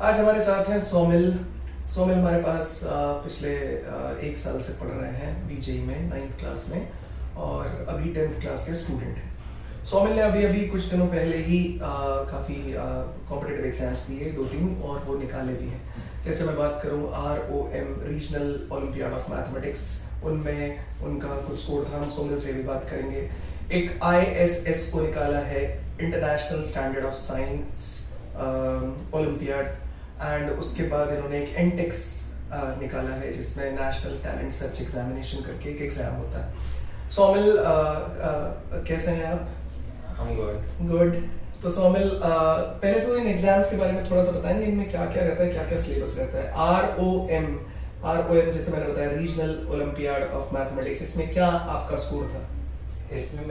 आज हमारे साथ हैं सोमिल। सोमिल हमारे पास पिछले 1 साल से पढ़ रहे हैं बीजेई में 9th क्लास में और अभी 10th क्लास के स्टूडेंट हैं। सोमिल ने अभी कुछ दिनों पहले ही काफ़ी कॉम्पिटिटिव एग्जाम्स दिए 2-3 और वो निकाले भी हैं। जैसे मैं बात करूँ ROM regional olympiad of mathematics, उनमें उनका कुछ स्कोर था। हम सोमिल से भी बात करेंगे। एक ISS को निकाला है, international standard of science olympiad, and उसके बाद इन्होंने एक एनटेक्स निकाला है जिसमें नेशनल टैलेंट सर्च एग्जामिनेशन करके एक एग्जाम होता है। सोमिल कैसे हैं आप? हम गुड। तो सोमिल पहले से इन एग्जाम्स के बारे में थोड़ा सा बताएंगे, इनमें क्या क्या रहता है, क्या क्या सिलेबस रहता है? ROM जैसे मैंने बताया रीजनल ओलंपियाड ऑफ मैथमेटिक्स, इसमें क्या आपका स्कोर था? इसमें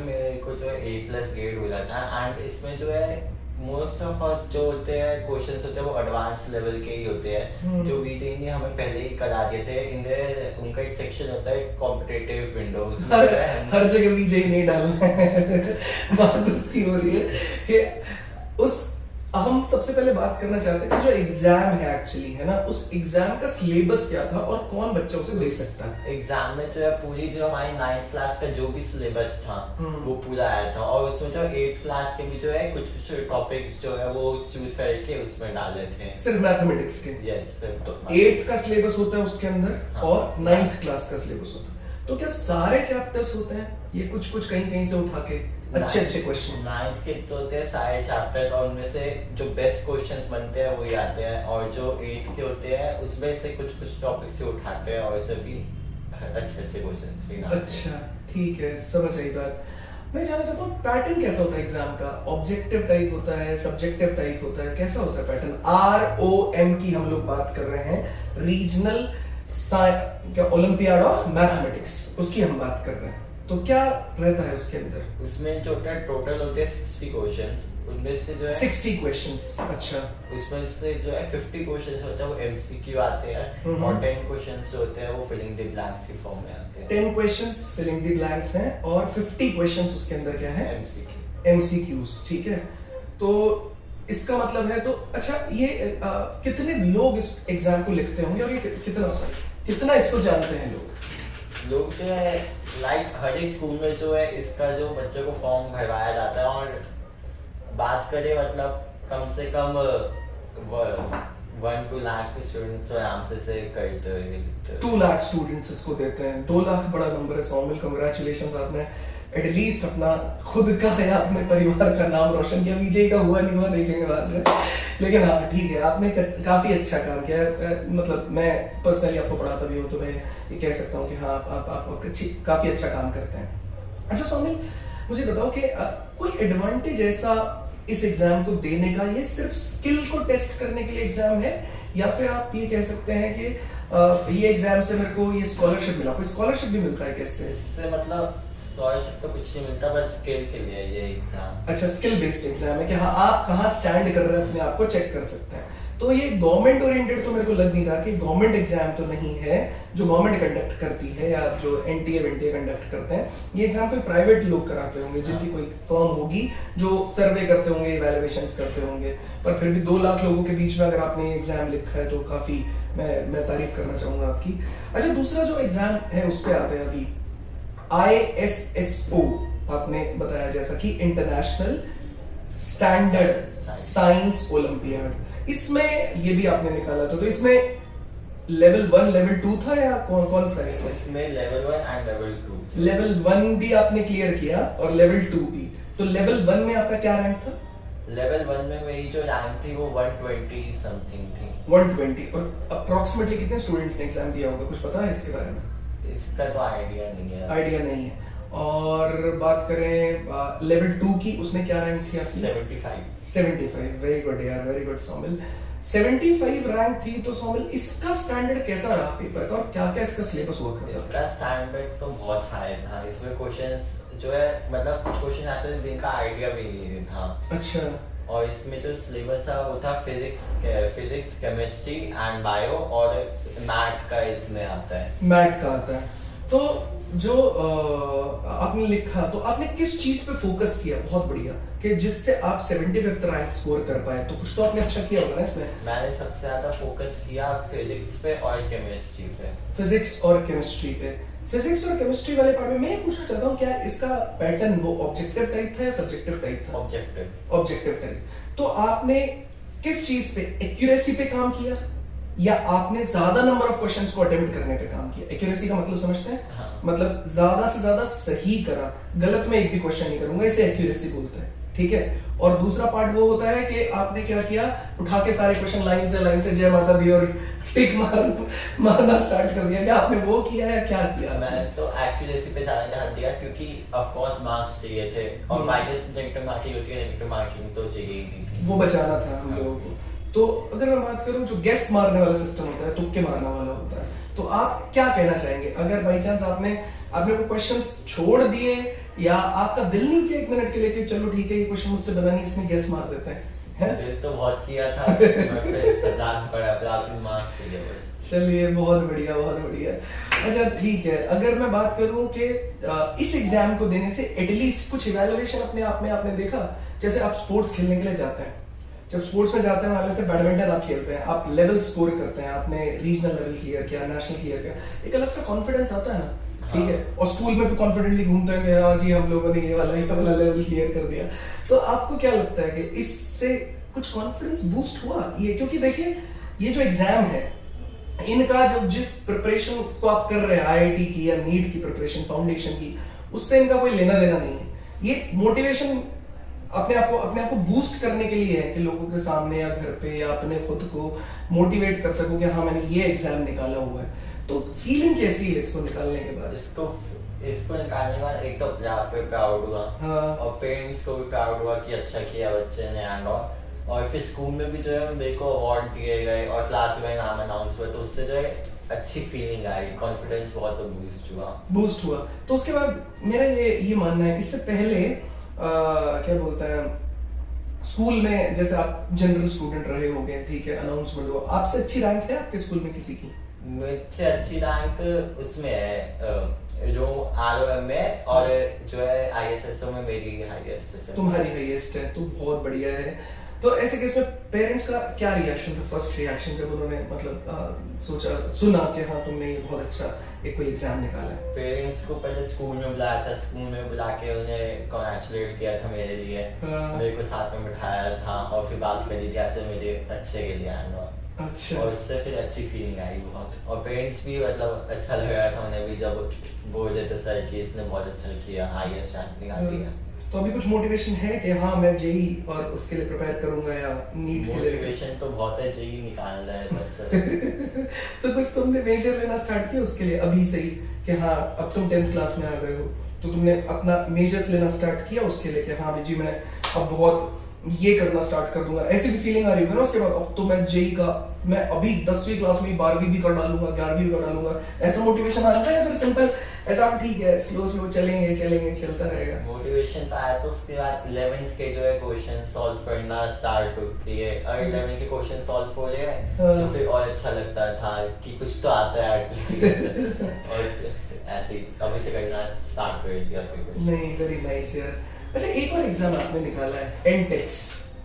मेरे को जो है A+ ग्रेड मिला था। एंड इसमें जो है मोस्ट ऑफ अस जो होते हैं क्वेश्चंस होते हैं वो एडवांस लेवल के ही होते हैं, जो बीजेई ने हमें पहले ही करा दिए थे। उनका एक सेक्शन होता है कॉम्पिटिटिव विंडोज, हर जगह बीजेई नहीं डालना है। बात उसकी हो रही है कि हम सबसे पहले बात करना चाहते हैं कि जो एग्जाम है एक्चुअली है ना, उस एग्जाम का सिलेबस क्या था और कौन बच्चा उसे दे सकता है? एग्जाम में जो है पूरी जो हमारी 9th क्लास का जो भी सिलेबस था वो पूरा आया था, और उसमें जो 8th क्लास के भी जो है कुछ टॉपिक्स जो है वो चूज करके उसमें डाले थे, सिर्फ मैथमेटिक्स के। यस। तो 8th का सिलेबस होता है उसके अंदर, हाँ। और 9th क्लास का सिलेबस होता है। तो क्या सारे चैप्टर्स होते हैं, ये कुछ कहीं से उठा के अच्छे क्वेश्चन? 9th के तो होते हैं सारे चैप्टर्स, और उनमें से जो बेस्ट क्वेश्चंस बनते हैं वही आते हैं, और जो 8th के होते हैं उसमें से कुछ टॉपिक से उठाते हैं, और उसमें भी अच्छे क्वेश्चंस ही आते हैं। अच्छा, ठीक है, समझ आई बात। मैं जानना चाहता हूँ पैटर्न कैसा होता है एग्जाम का? ऑब्जेक्टिव टाइप होता है, सब्जेक्टिव टाइप होता है, कैसा होता है पैटर्न? ROM की हम लोग बात कर रहे हैं, रीजनल ओलंपियाड ऑफ मैथमेटिक्स, उसकी हम बात कर रहे हैं। तो क्या रहता है उसके अंदर? उसमें जो टोटल होते हैं 60 क्वेश्चंस, उनमें से जो है 60 क्वेश्चंस। अच्छा। उसमें से जो है 50 क्वेश्चंस होते हैं वो MCQ आते हैं, और 10 क्वेश्चंस जो होते हैं वो फिलिंग द ब्लैंक्स की फॉर्म में आते हैं। 10 क्वेश्चंस फिलिंग द ब्लैंक्स हैं, और 50 क्वेश्चंस उसके अंदर क्या है? MCQs। ठीक है, तो इसका मतलब है, तो अच्छा ये कितने लोग इस एग्जाम को लिखते होंगे, और ये कितना इसको जानते हैं लोग जो है हर एक स्कूल में जो है इसका जो बच्चों को फॉर्म भरवाया जाता है, और बात करें मतलब कम से कम 1-2 लाख स्टूडेंट्स आराम से करते हुए 2 लाख स्टूडेंट्स इसको देते हैं। 2 लाख बड़ा नंबर है सोमिल, कांग्रेचुलेशंस। आपने एटलीस्ट अपना खुद का या अपने परिवार का नाम रोशन किया। बीजेई का हुआ नहीं हुआ देखेंगे बाद में, लेकिन हाँ ठीक है, आपने काफी अच्छा काम किया है। मतलब मैं पर्सनली आपको पढ़ाता भी हूँ, तो मैं ये कह सकता हूँ कि हाँ आप काफी अच्छा काम करते हैं। अच्छा सोमिल, मुझे बताओ कि कोई एडवांटेज ऐसा इस एग्जाम को देने का? ये सिर्फ स्किल को टेस्ट करने के लिए एग्जाम है, या फिर आप ये कह सकते हैं कि ये एग्जाम से मेरे को ये स्कॉलरशिप मिला? कोई स्कॉलरशिप भी मिलता है कैसे? इससे मतलब स्कॉलरशिप तो कुछ नहीं मिलता, बस स्किल के लिए ये एग्जाम। अच्छा, स्किल बेस्ड एग्जाम है कि हाँ आप कहाँ स्टैंड कर रहे हैं अपने आप को चेक कर सकते हैं। तो ये गवर्नमेंट ओरिएंटेड तो मेरे को लग नहीं रहा कि गवर्नमेंट एग्जाम तो नहीं है जो गवर्नमेंट कंडक्ट करती है, या जो NTA कंडक्ट करते हैं। ये एग्जाम कोई प्राइवेट लोग कराते होंगे, जिनकी कोई फर्म होगी जो सर्वे करते होंगे, इवैल्यूएशंस करते होंगे। पर फिर भी 2 लाख लोगों के बीच में अगर आपने एग्जाम लिखा है तो काफी मैं तारीफ करना चाहूंगा आपकी। अच्छा, दूसरा जो एग्जाम है उस पे आते हैं अभी, ISSO आपने बताया, जैसा कि इंटरनेशनल स्टैंडर्ड साइंस ओलंपियाड। इसमें ये भी आपने निकाला था, तो इसमें लेवल 1 लेवल 2 था, या कौन सा? इसमें लेवल 1 एंड लेवल 2। लेवल 1 भी आपने क्लियर किया और लेवल 2 भी। तो लेवल 1 में आपका क्या रैंक था? लेवल 1 में मेरी जो रैंक थी वो 120 समथिंग थी। 120। और अप्रोक्सीमेटली कितने स्टूडेंट्स ने एग्जाम दिया होगा, कुछ पता है इसके बारे में? इसका तो आइडिया नहीं है। आइडिया नहीं है। और बात करें लेवल 2 की, उसमें क्या रैंक थी आपकी? 75। वेरी गुड यार, वेरी गुड सोमिल। 75 रैंक थी। तो सोमिल, इसका स्टैंडर्ड कैसा रहा पेपर का, और क्या क्या इसका सिलेबस हुआ करता? इसका स्टैंडर्ड तो बहुत हाई था। इसमें क्वेश्चंस जो है मतलब कुछ क्वेश्चन ऐसे थे जिनका आइडिया भी नहीं था। अच्छा। और इसमें जो सिलेबस था वो था फिजिक्स केमिस्ट्री एंड बायो, और मैथ का इसमें आता है। मैथ का आता है। तो जो आपने लिखा तो आपने किस चीज पे फोकस किया, बहुत बढ़िया, कि जिससे आप 75th रैंक स्कोर कर पाए, तो कुछ तो आपने अच्छा किया होगा ना इसमें। मैंने सबसे ज्यादा फोकस किया फिजिक्स पे और केमिस्ट्री पे। फिजिक्स और केमिस्ट्री पे। फिजिक्स और केमिस्ट्री वाले पार्ट में मैं ये पूछना चाहता हूँ, क्या इसका पैटर्न वो ऑब्जेक्टिव टाइप था या सब्जेक्टिव टाइप था? Objective type. तो आपने किस चीज पे, एक्यूरेसी पे काम किया या आपने ज्यादा नंबर ऑफ क्वेश्चंस को अटेम्प्ट करने पे काम किया? एक्यूरेसी का मतलब समझते हैं? हाँ। मतलब ज्यादा से ज्यादा सही करा, गलत में एक भी क्वेश्चन नहीं करूंगा, इसे एक्यूरेसी बोलते हैं, ठीक है। और दूसरा पार्ट वो होता है कि आपने क्या किया, उठा के सारे क्वेश्चन लाइन से जय माता दी और टिक मारना स्टार्ट कर दिया, क्या आपने वो किया है, क्या किया? मैंने तो एक्यूरेसी पे ज्यादा ध्यान दिया क्योंकि ऑफ कोर्स मार्क्स चाहिए थे और माइनस नेगेटिव मार्किंग होती है, नेगेटिव मार्किंग तो चाहिए ही थी, वो बचाना था हम लोगों को। तो अगर मैं बात करूं, जो गेस मारने वाला सिस्टम होता है, तुक्के मारने वाला होता है, तो आप क्या कहना चाहेंगे अगर बाई चांस आपने वो क्वेश्चंस छोड़ दिए या आपका दिल नहीं किया 1 मिनट के लिए कि चलो ठीक है ये क्वेश्चन मुझसे बना नहीं, इसमें गेस मार देते हैं? दिल तो बहुत किया था फिर सजाना पड़ा, अपने मार्क्स चाहिए बस। चलिए बहुत बढ़िया, बहुत बढ़िया। अच्छा ठीक है, अगर मैं बात करूं कि इस एग्जाम को देने से एटलीस्ट कुछ इवैल्यूएशन अपने आप में आपने देखा, जैसे आप स्पोर्ट्स खेलने के लिए जाते हैं, जब स्पोर्ट्स में जाते हैं, मान लेते हैं बैडमिंटन आप खेलते हैं, आप लेवल स्कोर करते हैं, आपने रीजनल लेवल क्लियर किया, नेशनल क्लियर किया, एक अलग सा कॉन्फिडेंस आता है ना, ठीक है। और स्कूल में भी कॉन्फिडेंटली घूमते हैं, हाँ जी हम लोगों ने ये वाला लेवल क्लियर कर दिया। तो आपको क्या लगता है कि इससे कुछ कॉन्फिडेंस बूस्ट हुआ ये? क्योंकि देखिए ये जो एग्जाम है, इनका जब जिस प्रिपरेशन को आप कर रहे हैं, आईआईटी की या नीट की प्रिपरेशन, फाउंडेशन की, उससे इनका कोई लेना देना नहीं है। ये मोटिवेशन अपने आप को बूस्ट करने के लिए है कि लोगों के सामने या घर पे या अपने खुद को मोटिवेट कर सको कि हाँ मैंने ये एग्जाम निकाला हुआ है। तो फीलिंग कैसी है इसको निकालने के बाद? इसको निकालने के बाद एक तो अपने आप पे प्राउड हुआ, हाँ। और पेरेंट्स को भी प्राउड हुआ कि अच्छा किया बच्चे ने, और फिर स्कूल में भी जो है मेरे को अवार्ड दिए गए और क्लास में नाम अनाउंस हुआ, तो उससे जो है अच्छी फीलिंग आई, कॉन्फिडेंस बहुत बूस्ट हुआ। तो उसके बाद मेरा ये मानना है, इससे पहले क्या बोलता है, स्कूल में जैसे आप जनरल स्टूडेंट रहे होंगे, ठीक है, अनाउंसमेंट हुआ, आपसे अच्छी रैंक है आपके स्कूल में किसी की? मुझसे अच्छी रैंक उसमें है जो आरओएम में, और जो है आईएसएसओ में मेरी हाईएस्ट है। तुम्हारी हाईएस्ट है, तो बहुत बढ़िया है। तो ऐसे केस में पेरेंट्स का क्या रिएक्शन था, फर्स्ट रिएक्शन जब उन्होंने सुना कि हाँ तुमने ये बहुत अच्छा एक कोई एग्जाम निकाला है? पेरेंट्स को पहले स्कूल में बुलाया था, स्कूल में बुला के उन्हें कॉन्ग्रेचुलेट किया था मेरे लिए, मेरे को साथ में बिठाया था और फिर बात करी थी ऐसे मेरे अच्छे के लिए आना। अच्छा। और उससे फिर अच्छी फीलिंग आई बहुत, और पेरेंट्स भी मतलब अच्छा लग रहा था उन्हें भी जब बोल रहे थे सर कि इसने बहुत अच्छा किया, हाईएस्ट रैंक निकाल दिया। तो अभी कुछ मोटिवेशन है कि हाँ मैं जेई और उसके लिए प्रिपेयर करूंगा या नीट के लिए? मोटिवेशन तो बहुत है, जेई निकालना है बस। तो कुछ तुमने मेजर लेना स्टार्ट किया उसके लिए अभी से ही कि हाँ अब तुम 10th क्लास में आ गए हो, तो तुमने अपना मेजर्स लेना स्टार्ट किया उसके लिए कि हाँ जी मैं अब बहुत ये करना स्टार्ट कर दूंगा, ऐसी भी फीलिंग आ रही होगी ना उसके बाद? अब तो मैं जेई का, मैं अभी 10वीं क्लास में 12वीं भी कर डालूंगा, 11वीं भी कर डालूंगा, ऐसा मोटिवेशन आता है या फिर सिंपल ऐसा ठीक है स्लो चलेंगे चलता रहेगा? मोटिवेशन तो आया, तो उसके बाद 11th के जो है क्वेश्चन सॉल्व करना स्टार्ट किए, और 11th के क्वेश्चन सॉल्व हो रहे हैं तो फिर और अच्छा लगता था कि कुछ तो आता है एटलीस्ट। और ऐसे ही अभी से करना स्टार्ट कर दिया प्रिपरेशन। नहीं, वेरी नाइस यार। अच्छा एक और एग्जाम आपने निकाला है, एनटेक्स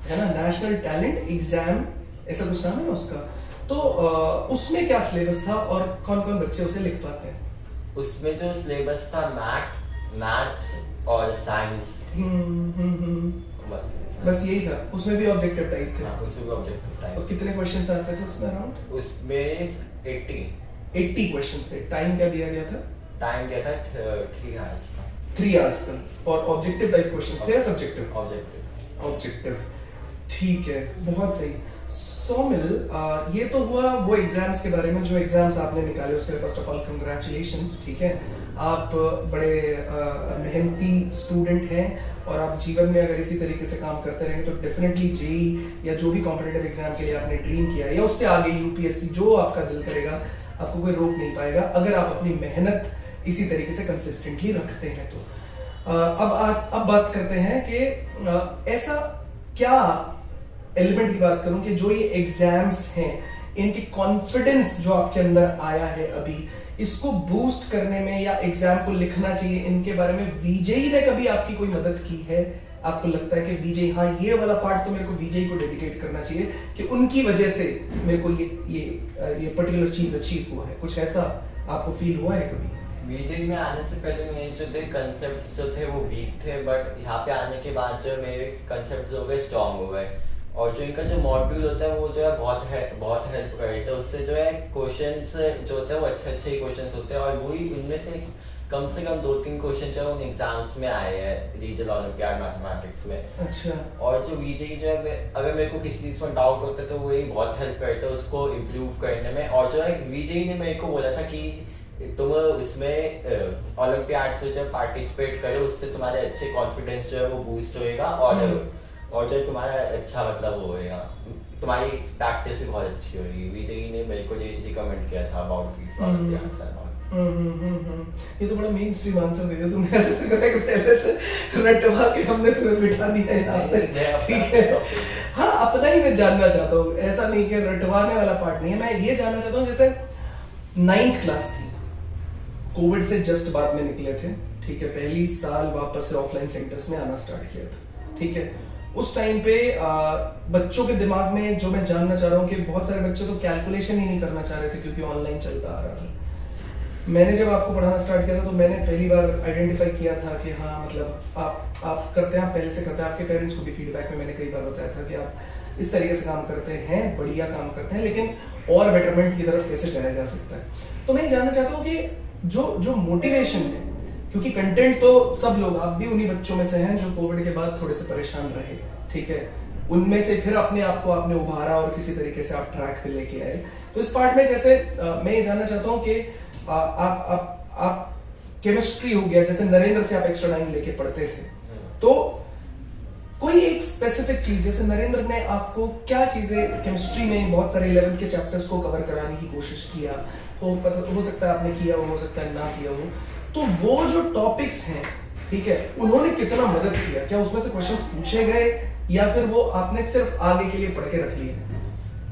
है ना, नेशनल टैलेंट एग्जाम, ऐसा कुछ नाम है ना उसका? तो उसमें क्या सिलेबस था और कौन कौन बच्चे उसे लिख पाते हैं? उसमें जो सिलेबस था मैथ्स और साइंस, बस यही था। उसमें भी ऑब्जेक्टिव टाइप थे? हाँ, उसमें भी ऑब्जेक्टिव टाइप। और कितने क्वेश्चंस आते थे उसमें अराउंड? उसमें 80 क्वेश्चंस थे। टाइम क्या दिया गया था? टाइम दिया था 3 आवर्स का। 3 आवर्स का। और ऑब्जेक्टिव टाइप क्वेश्चंस थे या सब्जेक्टिव? ऑब्जेक्टिव। ठीक है, बहुत सही। सोमिल, ये तो हुआ वो एग्जाम्स के बारे में, जो एग्जाम्स आपने निकाले उसके लिए फर्स्ट ऑफ ऑल कंग्रेचुलेशंस, ठीक है। आप बड़े मेहनती स्टूडेंट हैं और आप जीवन में अगर इसी तरीके से काम करते रहेंगे तो डेफिनेटली जेई या जो भी कॉम्पिटिटिव एग्जाम के लिए आपने ड्रीम किया है या उससे आगे यूपीएससी, जो आपका दिल करेगा आपको कोई रोक नहीं पाएगा अगर आप अपनी मेहनत इसी तरीके से कंसिस्टेंटली रखते हैं। तो अब बात करते हैं कि ऐसा क्या एलिमेंट की बात करूं कि जो ये एग्जाम्स हैं इनकी कॉन्फिडेंस जो आपके अंदर आया है अभी, इसको बूस्ट करने में या एग्जाम को लिखना चाहिए, इनके बारे में वीजेई ने कभी आपकी कोई मदद की है? आपको लगता है कि वीजेई, हाँ ये वाला पार्ट तो मेरे को वीजेई को डेडिकेट करना चाहिए कि उनकी वजह से मेरे को ये पर्टिकुलर चीज अचीव हुआ है, कुछ ऐसा आपको फील हुआ है कभी? बीजेपी में आने से पहले मेरे जो थे कंसेप्ट्स जो थे वो वीक थे, बट यहाँ पे आने के बाद जो मेरे कंसेप्ट्स हो गए स्ट्रॉन्ग हो गए, और जो इनका जो मॉड्यूल होता है वो जो है बहुत हेल्प कर रहे थे। उससे जो है क्वेश्चंस जो होते हैं वो अच्छे ही क्वेश्चंस होते हैं, और वही उनमें से कम 2-3 क्वेश्चन जो है उन एग्जाम्स में आए हैं रीजनल ओलंपियाड मैथमेटिक्स में। अच्छा। और जो वीजेई जो है अगर मेरे को किसी चीज़ में डाउट होता है तो वही बहुत हेल्प करते हैं उसको इम्प्रूव करने में। और जो है वीजेई ने मेरे को बोला था कि तुम इसमें ओलंपियाड्स में जो पार्टिसिपेट करो, उससे तुम्हारे अच्छे कॉन्फिडेंस जो है वो बूस्ट होएगा, और जो तुम्हारा अच्छा मतलब वो होएगा, तुम्हारी प्रैक्टिस भी बहुत अच्छी होगी। विजय ने मेरे को रिकमेंड किया था about this Olympiads and all. ये तो बड़ा मेन स्ट्रीम आंसर दे दिया तुमने, ऐसा लग रहा है कि पहले से रटवा के हमने तुम्हें बिठा दिया है यहाँ पे, ठीक है? हाँ, अपना ही मैं जानना चाहता हूँ, ऐसा नहीं कि रटवाने वाला पार्ट नहीं है। मैं ये जानना चाहता हूँ, जैसे 9th क्लास थी, कोविड से जस्ट बाद में निकले थे, ठीक है? पहली साल वापस से ऑफलाइन सेंटर्स में आना स्टार्ट किया था, ठीक है? उस टाइम पे बच्चों के दिमाग में जो मैं जानना चाह रहा हूँ कि बहुत सारे बच्चे तो कैलकुलेशन ही नहीं करना चाह रहे थे क्योंकि ऑनलाइन चलता आ रहा था। मैंने जब आपको पढ़ाना स्टार्ट किया था तो मैंने पहली बार आइडेंटिफाई किया था कि हाँ, मतलब आप करते हैं, आप पहले से करते हैं। आपके पेरेंट्स को भी फीडबैक में मैंने कई बार बताया था कि आप इस तरीके से काम करते हैं, बढ़िया काम करते हैं, लेकिन और बेटरमेंट की तरफ कैसे जाया जा सकता है। तो मैं जानना चाहता हूँ कि जो मोटिवेशन है, क्योंकि कंटेंट तो सब लोग, आप भी उन्हीं बच्चों में से हैं जो कोविड के बाद थोड़े से परेशान रहे, ठीक है? उनमें से फिर अपने आप को आपने उभारा और किसी तरीके से आप ट्रैक पे लेके आए। तो इस पार्ट में जैसे मैं ये जानना चाहता हूँ कि आप केमिस्ट्री हो गया, जैसे नरेंद्र से आप एक्स्ट्रा 9 लेके पढ़ते थे, तो कोई एक स्पेसिफिक चीज, जैसे नरेंद्र ने आपको क्या चीजें केमिस्ट्री में बहुत सारे 11th के चैप्टर्स को कवर कराने की कोशिश किया हो सकता है आपने किया हो सकता है ना किया हो, तो वो जो टॉपिक्स हैं, ठीक है, उन्होंने कितना मदद किया? क्या उसमें से क्वेश्चंस पूछे गए या फिर वो आपने सिर्फ आगे के लिए पढ़ के रख लिए?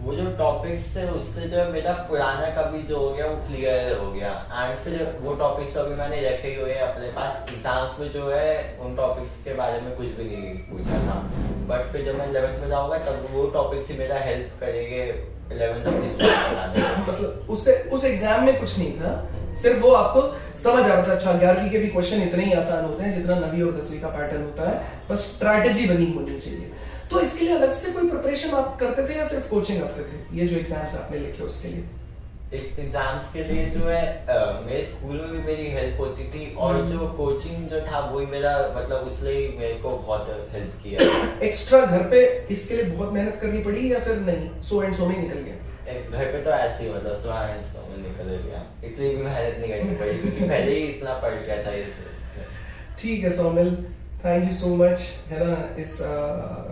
वो जो टॉपिक्स थे उससे जो मेरा पुराना का भी जो हो गया वो क्लियर हो गया, एंड फिर वो टॉपिक्स अभी मैंने रखे हुए हैं अपने पास। एग्जाम्स में जो है उन टॉपिक्स के बारे में कुछ भी नहीं पूछा था, बट फिर जब मैं 11th में जाऊंगा तब वो टॉपिक्स ही मेरा हेल्प करेंगे 11th अपनी स्टोरी बनाने में। मतलब उस एग्जाम में कुछ नहीं था, सिर्फ वो आपको समझ आ रहा था। अच्छा, 11वीं के भी क्वेश्चन इतने ही आसान होते हैं जितना 9वीं और 10वीं का पैटर्न होता है, बस स्ट्रैटेजी बनी होनी चाहिए। तो इसके लिए अलग से कोई प्रिपरेशन आप करते थे या सिर्फ कोचिंग करते थे? ये जो एग्जाम्स आपने लिखे उसके लिए? इस एग्जाम्स के लिए जो है मेरे स्कूल में भी मेरी हेल्प होती थी, और जो कोचिंग जो था वही मेरा मतलब उसने मेरे को बहुत हेल्प किया। एक्स्ट्रा घर पे इसके लिए बहुत मेहनत करनी पड़ी या फिर नहीं, सो एंड सो में निकल गया? घर पे तो ऐसे ही मतलब सो एंड सो में निकल गया, इतनी भी मेहनत नहीं करनी पड़ी क्योंकि पहले ही इतना पढ़ गया था इससे। ठीक है Saumil, thank you so much, है ना, इस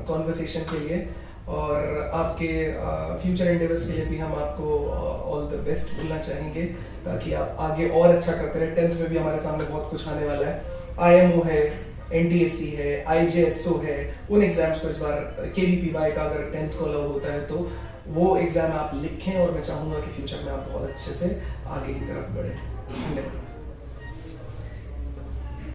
कॉन्वर्सेशन के लिए, और आपके फ्यूचर एंडेवर्स के लिए भी हम आपको ऑल द बेस्ट बोलना चाहेंगे, ताकि आप आगे और अच्छा करते रहे। 10th में भी हमारे सामने बहुत कुछ आने वाला है, IMO है, NTSC है, IJSO है, उन एग्जाम्स को इस बार KVPY का अगर 10th को अलाउ होता है तो वो एग्जाम आप लिखें, और मैं चाहूँगा कि फ्यूचर में आप बहुत अच्छे से आगे की तरफ बढ़ें। धन्यवाद।